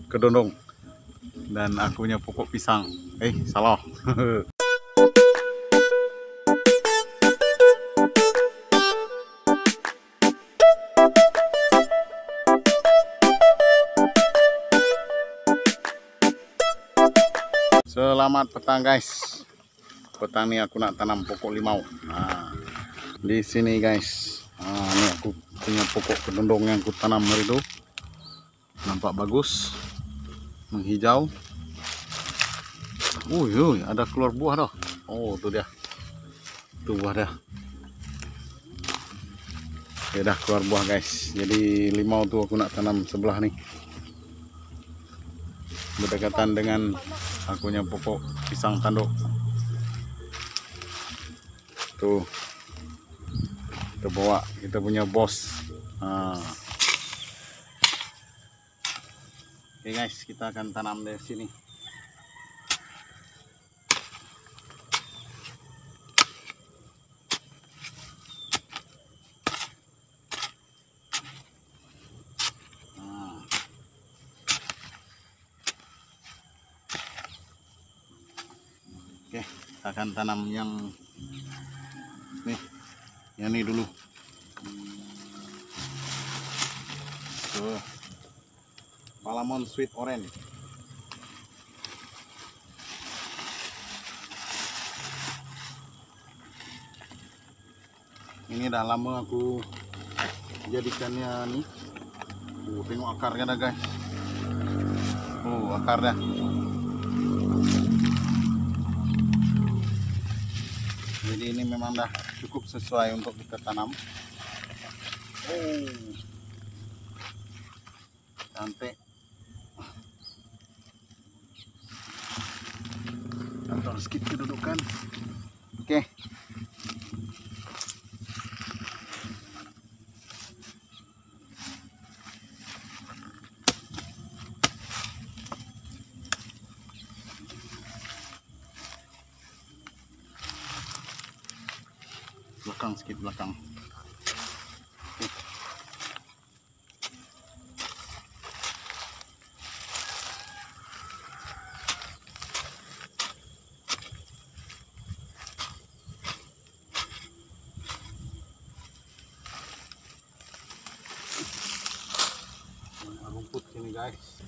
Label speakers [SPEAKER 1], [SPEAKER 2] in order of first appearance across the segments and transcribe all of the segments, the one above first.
[SPEAKER 1] kedondong. Dan aku punya pokok pisang. Salah. Selamat petang guys. Petang ini aku nak tanam pokok limau. Nah, di sini guys. Ini aku punya pokok kedondong yang aku tanam hari itu. Nampak bagus, menghijau. Ada keluar buah dah. Oh, tu dia. Tu buah dah. Oke, dah keluar buah guys. Jadi limau tu aku nak tanam sebelah ni, berdekatan dengan aku punya pokok pisang tanduk. Tuh, kita bawa kita punya bos. Oke guys, kita akan tanam dari sini. Oke, kita akan tanam yang ini dulu. Tuh, Palamon Sweet Orange. Ini dah lama aku jadikannya nih. Tengok akarnya dah guys. Akar dah. Jadi ini memang dah cukup sesuai untuk kita tanam. Cantik. Atur sedikit kedudukan. Oke. Belakang sedikit belakang. Rumput sini guys.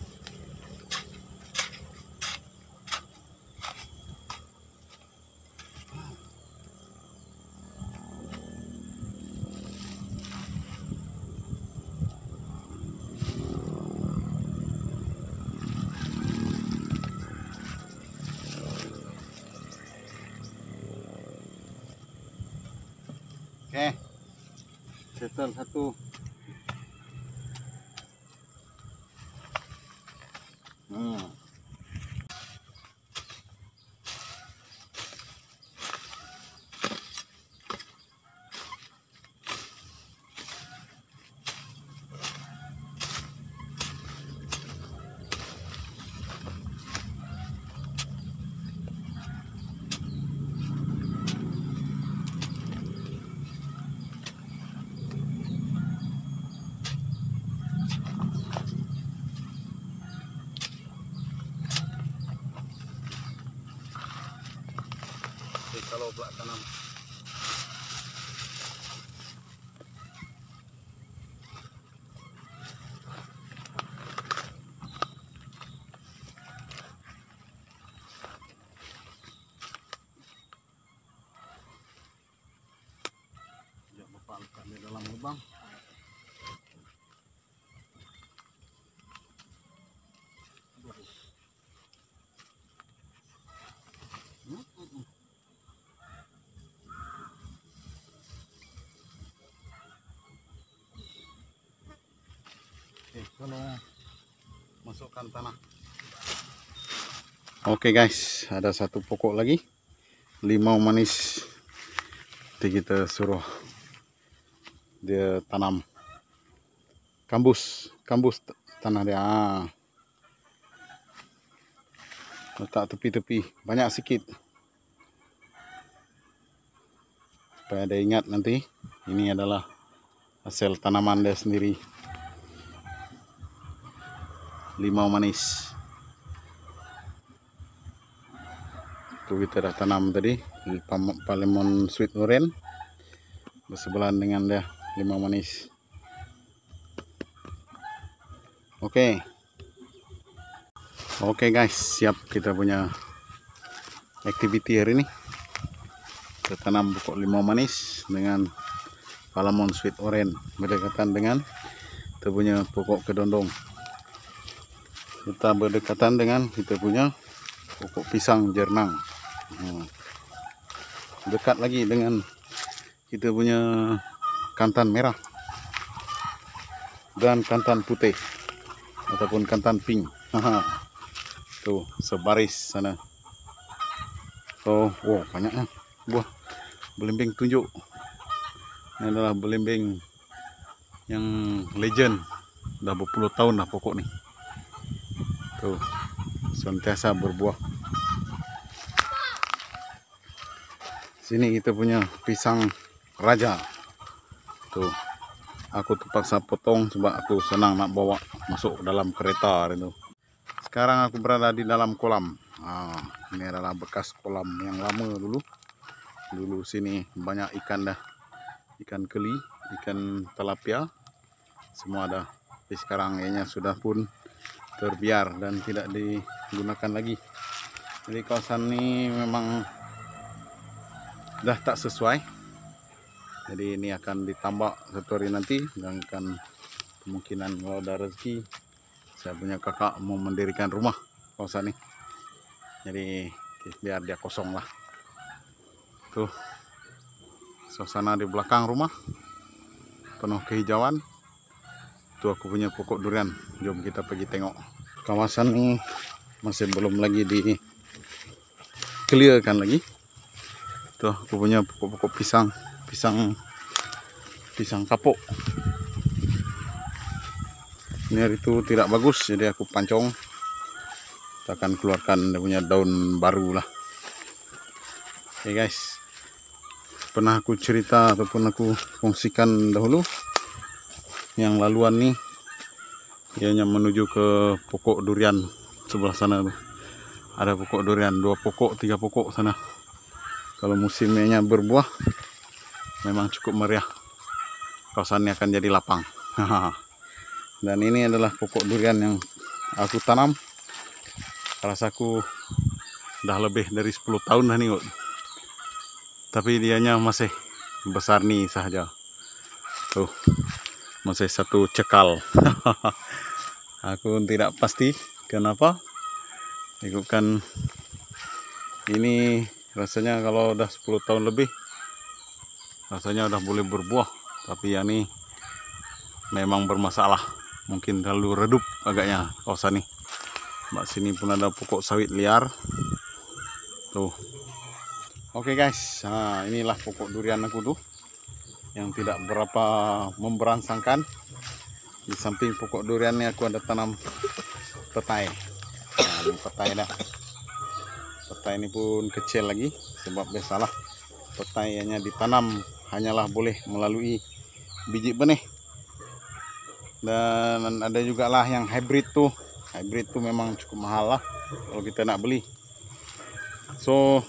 [SPEAKER 1] Oke, settle satu. Kalau pula tanam jangan lupa letak di dalam lubang. Kalau masukkan tanah. Oke guys, ada satu pokok lagi limau manis. Nanti kita suruh dia tanam kambus tanah dia. Letak tepi-tepi banyak sikit supaya dia ingat nanti ini adalah hasil tanaman dia sendiri. limau manis. Itu kita dah tanam tadi Palemon Sweet Orange bersebelahan dengan dia limau manis. Oke guys, siap kita punya activity hari ini. Kita tanam pokok limau manis dengan Palemon Sweet Orange berdekatan dengan kita punya pokok kedondong. Kita berdekatan dengan kita punya pokok pisang jernang. Dekat lagi dengan kita punya kantan merah dan kantan putih ataupun kantan pink. Tuh sebaris sana. So, wow, banyaknya buah belimbing tunjuk. Ini adalah belimbing yang legend, udah berpuluh tahun lah pokok nih. Tuh sentiasa berbuah. Sini kita punya pisang raja. Tuh aku terpaksa potong sebab aku senang nak bawa masuk dalam kereta itu. Sekarang aku berada di dalam kolam. Ini adalah bekas kolam yang lama dulu. Dulu sini banyak ikan dah, ikan keli, ikan tilapia, semua ada. Tapi sekarang kayaknya sudah pun terbiar dan tidak digunakan lagi. Jadi kawasan ini memang dah tak sesuai. Jadi ini akan ditambah satu hari nanti, dan akan kemungkinan kalau ada rezeki saya punya kakak mau mendirikan rumah kawasan ini. Jadi biar dia kosong lah. Tuh suasana di belakang rumah penuh kehijauan. Tuh aku punya pokok durian. Jom kita pergi tengok. Kawasan ini masih belum lagi di clearkan lagi. Tuh aku punya pokok-pokok pisang kapuk. Ini hari itu tidak bagus, jadi aku pancong. Kita akan keluarkan dia punya daun baru lah. Oke guys, pernah aku cerita ataupun aku kongsikan dahulu, yang laluan nih ianya menuju ke pokok durian sebelah sana tuh. Ada pokok durian 2 pokok 3 pokok sana. Kalau musimnya berbuah memang cukup meriah. Kawasannya akan jadi lapang. Dan ini adalah pokok durian yang aku tanam. Rasaku udah lebih dari 10 tahun dah nih. Tapi dianya masih besar nih saja. Tuh, masih satu cekal. Aku tidak pasti kenapa. Ikutkan ini rasanya kalau udah 10 tahun lebih rasanya udah boleh berbuah, tapi ya ini memang bermasalah, mungkin terlalu redup agaknya kawasan ini. Mbak sini pun ada pokok sawit liar tuh. Oke guys, inilah pokok durian aku tuh yang tidak berapa memberangsangkan. Di samping pokok duriannya aku ada tanam petai. Ini petai dah. Petai ini pun kecil lagi, sebab biasalah petai hanya ditanam hanyalah boleh melalui biji benih. Dan ada juga lah yang hybrid tuh. Hybrid tuh memang cukup mahal lah kalau kita nak beli. So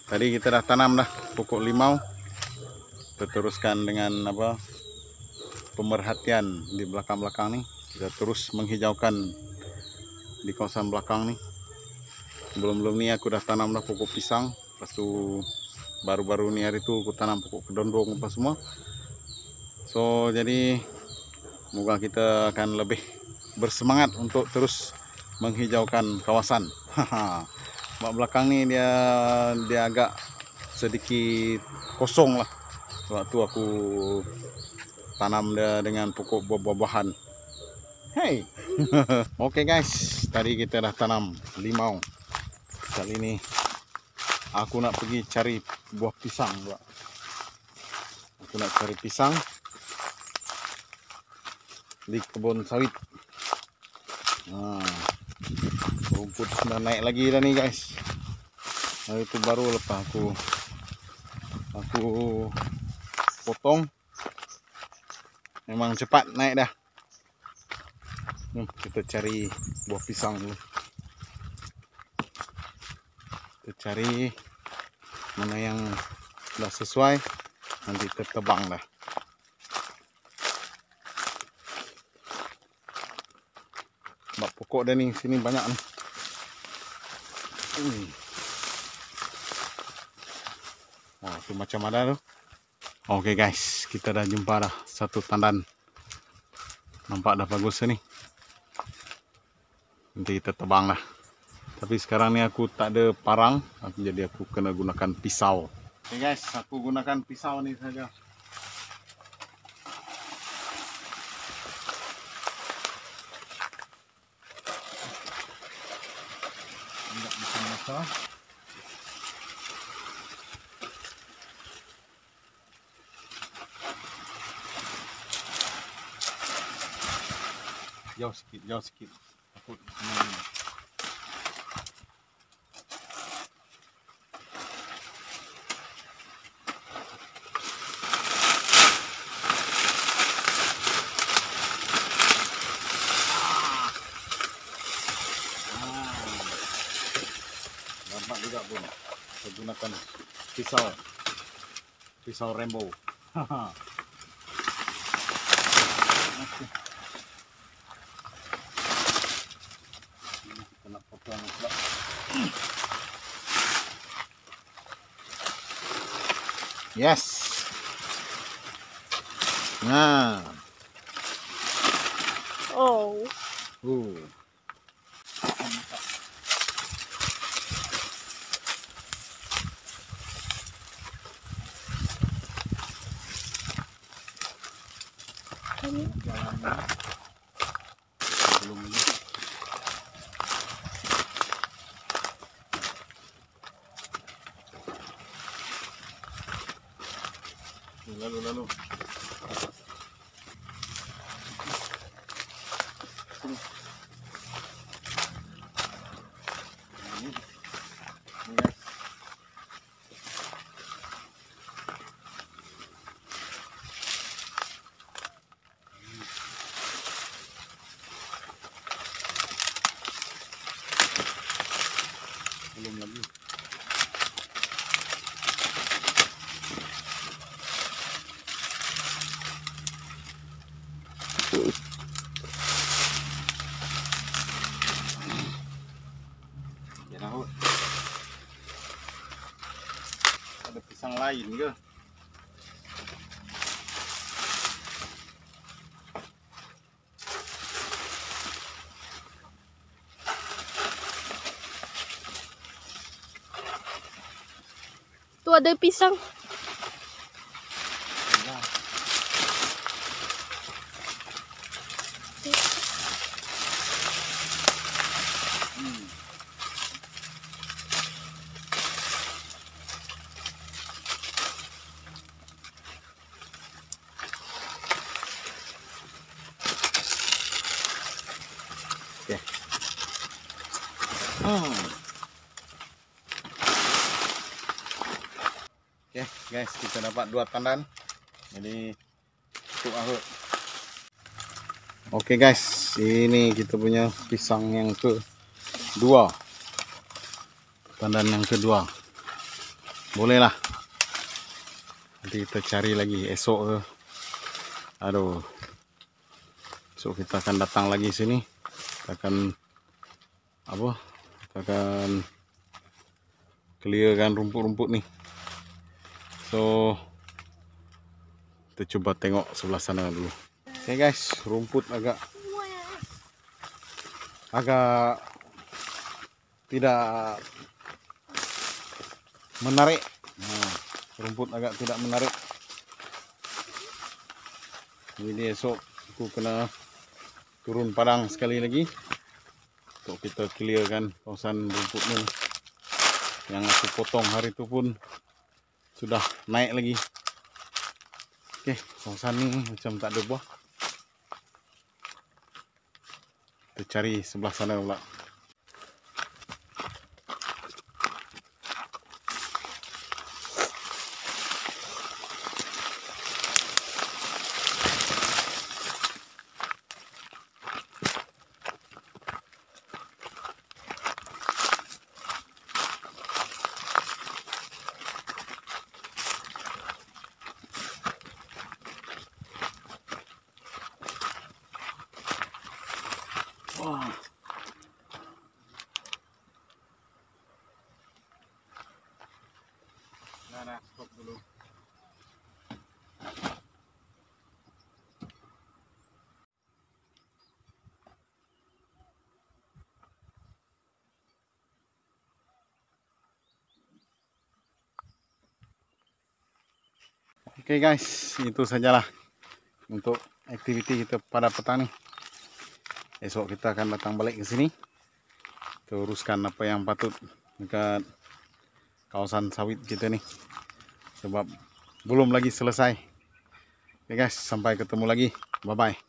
[SPEAKER 1] tadi kita dah tanam dah pokok limau. Kita teruskan dengan apa, pemerhatian di belakang-belakang nih. Kita terus menghijaukan di kawasan belakang nih. Sebelum-belum ini aku dah tanam dah pokok pisang. Lepas tu baru-baru ni hari tu aku tanam pokok kedondong apa semua. So jadi semoga kita akan lebih bersemangat untuk terus menghijaukan kawasan. Mak belakang ni dia agak sedikit kosong lah. Waktu aku tanam dia dengan pokok buah-buahan. Hey. Oke guys, tadi kita dah tanam limau. Kali ini aku nak pergi cari buah pisang pula. Aku nak cari pisang di kebun sawit. Rumput sudah naik lagi dah nih guys. Hari itu baru lepas aku potong. Memang cepat naik dah. Kita cari buah pisang dulu. Kita cari mana yang sudah sesuai, nanti kita tebang dah. Bak pokok dah ni, sini banyak nih. Oh, tu macam ada tu. Oke guys, kita dah jumpa dah satu tandan. Nampak dah bagus ni. Nanti kita tebang lah. Tapi sekarang ni aku tak ada parang, jadi aku kena gunakan pisau. Oke guys, aku gunakan pisau ni saja. Enggak bisa masak. Jauh sikit, jauh sikit. Takut kena. Nampak juga pun. Saya gunakan pisau rainbow. Kita nak potong pula. Yes. Nah.
[SPEAKER 2] Oh.
[SPEAKER 1] Jalannya belum ini. Lalu. Ini guys. Belum lagi. Ada pisang lain ke?
[SPEAKER 2] Tu ada pisang.
[SPEAKER 1] Oke. Oke guys, kita dapat 2 tandan. Jadi cukup ahut. Oke guys, ini kita punya pisang yang kedua. Tandan yang kedua. Bolehlah. Nanti kita cari lagi esok ke. Aduh. Esok kita akan datang lagi sini. Kita akan kita akan clearkan rumput-rumput nih. So kita coba tengok sebelah sana dulu. Oke guys, rumput agak tidak menarik. Nah, rumput agak tidak menarik. Jadi esok aku kena turun padang sekali lagi untuk kita clearkan kawasan rumputnya. Yang aku potong hari itu pun sudah naik lagi. Oke, kawasan ini macam tak ada buah. Kita cari sebelah sana pula. Wah. Nah, stop dulu. Oke guys, itu sajalah untuk aktiviti kita pada petang nih. Esok kita akan datang balik ke sini, teruskan apa yang patut dekat kawasan sawit kita nih, sebab belum lagi selesai. Oke guys, sampai ketemu lagi, bye bye.